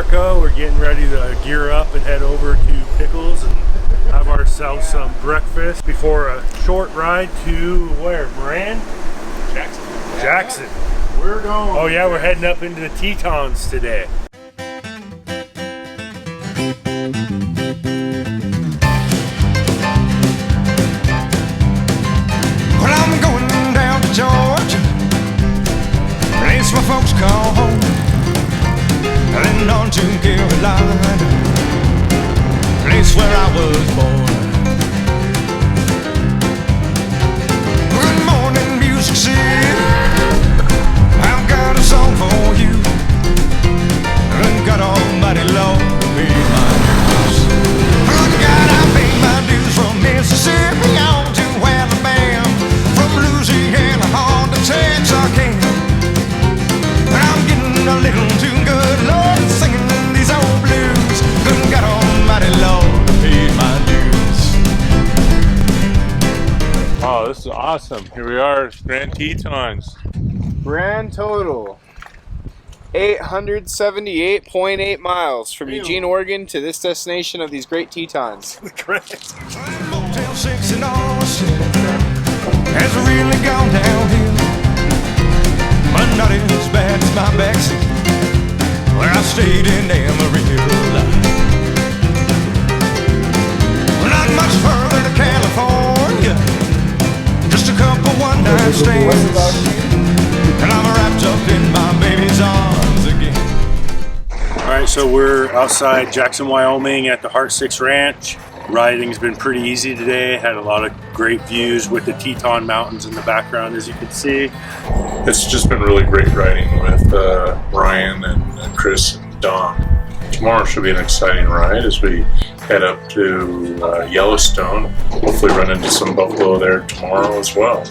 Arco. We're getting ready to gear up and head over to Pickles and have ourselves some breakfast before a short ride to where? Moran? Jackson. We're going. Oh yeah, we're heading up into the Tetons today. Well, I'm going down to Georgia, place my folks call home, and on to Carolina, place where I was born. Good morning, Music City, I've got a song for you, and God Almighty Lord paid my dues. Good God, I paid my dues from Mississippi on to Alabama, from Louisiana on to Texarkana. I'm getting a little too good, Lord, singing these old blues. Good God Almighty Lord paid my dues. Oh, this is awesome. Here we are, Grand Tetons. Grand total 878.8 miles from Eugene, Oregon to this destination of these Great Tetons. Motel 6 in Austin has really gone downhill, but not as bad as my backseat where I stayed in Amarillo. Not much further to California, just a couple one-night stands, and I'm wrapped up in my baby's arms again. Alright, so we're outside Jackson, Wyoming at the Heart 6 Ranch. Riding's been pretty easy today. Had a lot of great views with the Teton Mountains in the background, as you can see. It's just been really great riding with Ryan and Chris and Dom. Tomorrow should be an exciting ride as we head up to Yellowstone. Hopefully run into some buffalo there tomorrow as well.